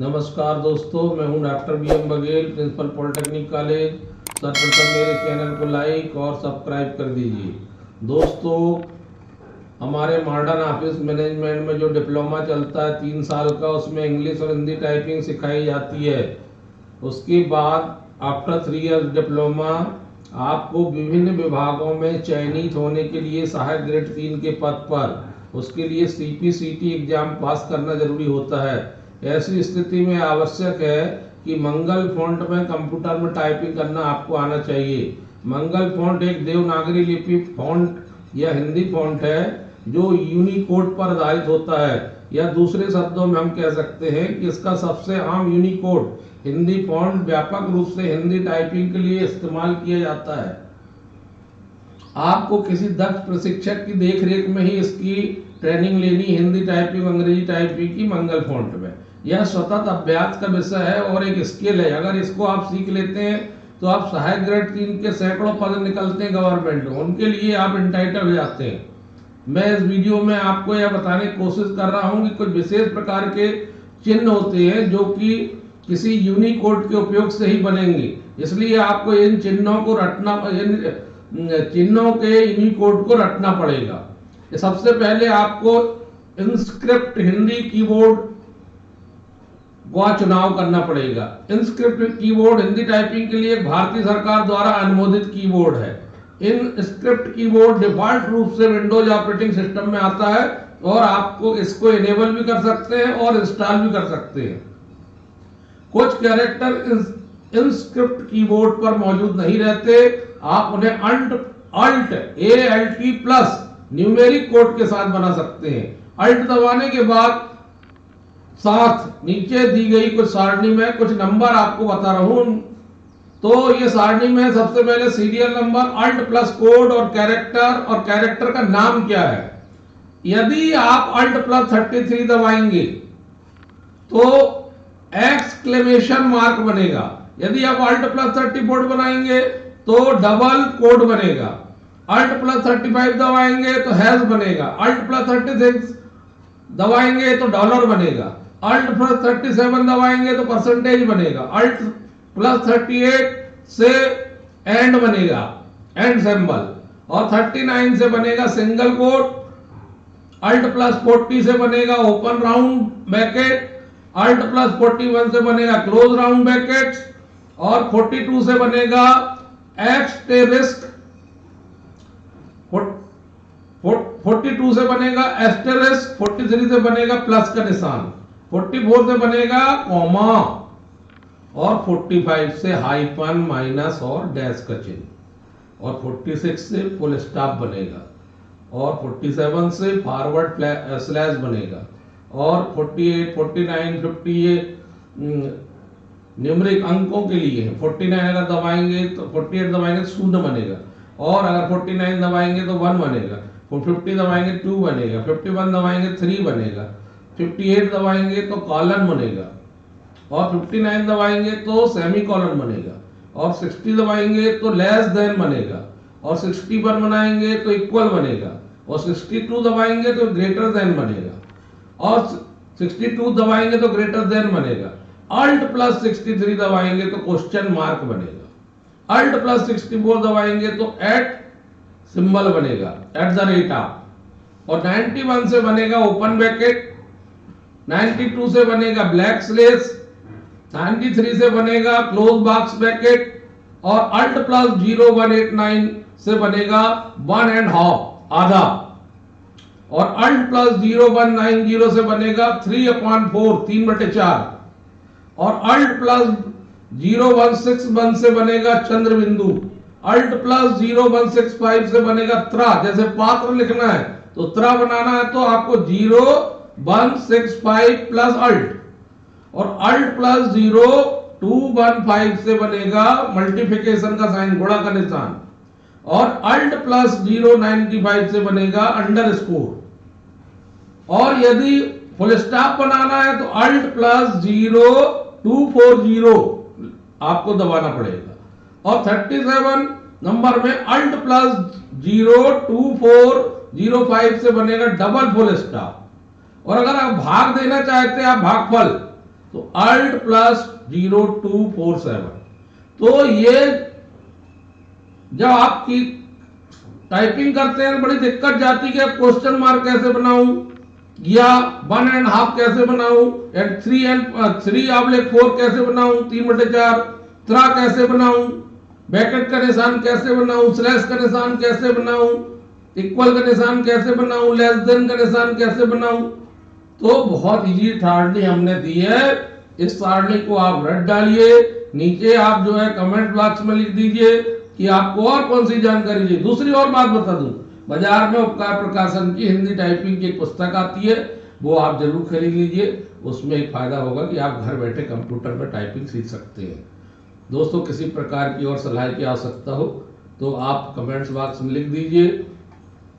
नमस्कार दोस्तों, मैं हूं doctor BM Baghel, principal polytechnic college. सर्वप्रथम मेरे चैनल को लाइक और सब्सक्राइब कर दीजिए। दोस्तों, हमारे मॉडर्न ऑफिस मैनेजमेंट में जो डिप्लोमा चलता है 3 साल का, उसमें इंग्लिश और हिंदी टाइपिंग सिखाई जाती है। उसके बाद आफ्टर 3 ईयर्स डिप्लोमा आपको विभिन्न विभागों में चयनित होने के लिए सहायक ग्रेड 3 के पद पर उसके लिए CPCT एग्जाम पास करना जरूरी होता है। ऐसी स्थिति में आवश्यक है कि मंगल फॉन्ट में कंप्यूटर में टाइपिंग करना आपको आना चाहिए। मंगल फॉन्ट एक देवनागरी लिपि फॉन्ट या हिंदी फॉन्ट है जो यूनिकोड पर आधारित होता है, या दूसरे शब्दों में हम कह सकते हैं कि इसका सबसे आम यूनिकोड हिंदी फॉन्ट व्यापक रूप से हिंदी टाइपिंग के लिए इस्तेमाल किया जाता है। आपको किसी दक्ष प्रशिक्षक की देखरेख में ही इसकी ट्रेनिंग लेनी, हिंदी टाइपिंग अंग्रेजी टाइपिंग की मंगल फॉन्ट में। यह सतत अभ्यास का विषय है और एक स्किल है। अगर इसको आप सीख लेते हैं तो आप सहायक ग्रेड 3 के सैकड़ों पद निकलते हैं गवर्नमेंट में, उनके लिए आप इंटाइटल हो जाते हैं। मैं इस वीडियो में आपको यह बताने की कोशिश कर रहा हूं कि कुछ विशेष प्रकार के चिन्ह होते हैं जो कि किसी यूनिकोड के उपयोग से ही बनेंगे, इसलिए आपको इन चिन्हों को रटना, इन चिन्हों के यूनिकोड को रटना पड़ेगा। सबसे पहले आपको इंस्क्रिप्ट हिंदी कीबोर्ड का चुनाव करना पड़ेगा। इंस्क्रिप्ट कीबोर्ड हिंदी टाइपिंग के लिए भारतीय सरकार द्वारा अनुमोदित कीबोर्ड है। इंस्क्रिप्ट कीबोर्ड डिफॉल्ट रूप से विंडोज ऑपरेटिंग सिस्टम में आता है और आपको इसको इनेबल भी कर सकते हैं और इंस्टॉल भी कर सकते हैं। कुछ कैरेक्टर इंस्क्रिप्ट कीबोर्ड पर मौजूद नहीं रहते, आप उन्हें ALT प्लस न्यूमेरिक कोड के साथ बना सकते हैं। अल्ट दबाने के बाद साथ नीचे दी गई कुछ सारणी में कुछ नंबर आपको बता रहा हूं। तो ये सारणी में सबसे पहले serial number, alt plus code और कैरेक्टर का नाम क्या है। यदि आप अल्ट प्लस 33 दबाएंगे तो एक्सक्लेमेशन मार्क बनेगा। यदि आप अल्ट प्लस 34 बनाएंगे तो डबल कोड बनेगा। अल्ट प्लस 35 दबाएंगे तो हैश बनेगा। अल्ट प्लस 36 दबाएंगे तो डॉलर बनेगा। अल्ट प्लस 37 दबाएंगे तो परसेंटेज बनेगा। अल्ट प्लस 38 से एंड बनेगा, एंड सिंबल। और 39 से बनेगा सिंगल कोड। अल्ट प्लस 40 से बनेगा open round bracket. Alt plus 41 से बनेगा क्लोज राउंड ब्रैकेट। और 42 से बनेगा एस्टेरिस्क। 42 से बनेगा एस्टेरिस्क। 43 से बनेगा प्लस का निशान। 44 से बनेगा कॉमा। और 45 से हाइपन, माइनस और डैश का चिन्ह। और 46 से फुल स्टॉप बनेगा। और 47 से फॉरवर्ड स्लैश बनेगा। और 48, 49, 50 ये न्यूमेरिक अंकों के लिए है। 49 अगर दबाएंगे तो 48 दबाएंगे तो 0 बनेगा। और अगर 49 दबाएंगे तो 1 बनेगा। 50 दबाएंगे 2 बनेगा। 51 दबाएंगे 3 बनेगा। 58 दबाएंगे तो कॉलन बनेगा। और 59 दबाएंगे तो सेमी कॉलन बनेगा। और 60 दबाएंगे तो लेस देन बनेगा। और 61 बनाएंगे तो इक्वल बनेगा। और 62 दबाएंगे तो ग्रेटर देन बनेगा। और 62 दबाएंगे तो ग्रेटर देन बनेगा। अल्ट प्लस 63 दबाएंगे तो क्वेश्चन मार्क बनेगा। अल्ट प्लस 64 दबाएंगे तो एट सिंबल बनेगा, @ ऑफ। और 91 से बनेगा ओपन ब्रैकेट। 92 से बनेगा ब्लैक स्लेश। 93 से बनेगा क्लोज बॉक्स ब्रैकेट। और अल्ट प्लस 0189 से बनेगा 1.5 आधा। और अल्ट प्लस 0190 से बनेगा 3/4 3/4। और अल्ट प्लस 0161 से बनेगा चंद्र बिंदु। अल्ट प्लस 0165 से बनेगा त्रा। जैसे पात्र लिखना है तो त्रा बनाना है तो आपको 0165 प्लस अल्ट। और अल्ट प्लस 0215 से बनेगा मल्टीप्लिकेशन का साइन, गुणा का निशान। और अल्ट प्लस 095 से बनेगा अंडरस्कोर। और यदि फुल स्टॉप बनाना है तो अल्ट प्लस 0240 आपको दबाना पड़ेगा। और 37 नंबर में अल्ट प्लस 02405 से बनेगा डबल फुल स्टॉप। और अगर आप भाग देना चाहते हैं, आप भागफल, तो Alt+0247। तो ये जब आपकी टाइपिंग करते हैं बड़ी दिक्कत जाती है, क्वेश्चन मार्क कैसे बनाऊं या 1.5 कैसे बनाऊं, एंड 3 कैसे बनाऊं, 3/4 त्रा कैसे बनाऊं, ब्रैकेट का निशान कैसे बनाऊं, स्लैश का निशान कैसे बनाऊं, इक्वल का निशान कैसे बनाऊं, लेस देन का निशान कैसे बनाऊं। तो बहुत इजी सारणी हमने दी है। इस सारणी को आप रट डालिए। नीचे आप जो है कमेंट बॉक्स में लिख दीजिए कि आपको और कौन सी जानकारी चाहिए। दूसरी और बात बता दूं, बाजार में उपकार प्रकाशन की हिंदी टाइपिंग की एक पुस्तक आती है, वो आप जरूर खरीद लीजिए। उसमें एक फायदा होगा कि आप घर बैठे कंप्यूटर में टाइपिंग सीख सकते हैं। दोस्तों, किसी प्रकार की और सलाह की आवश्यकता हो तो आप कमेंट्स बॉक्स में लिख दीजिए।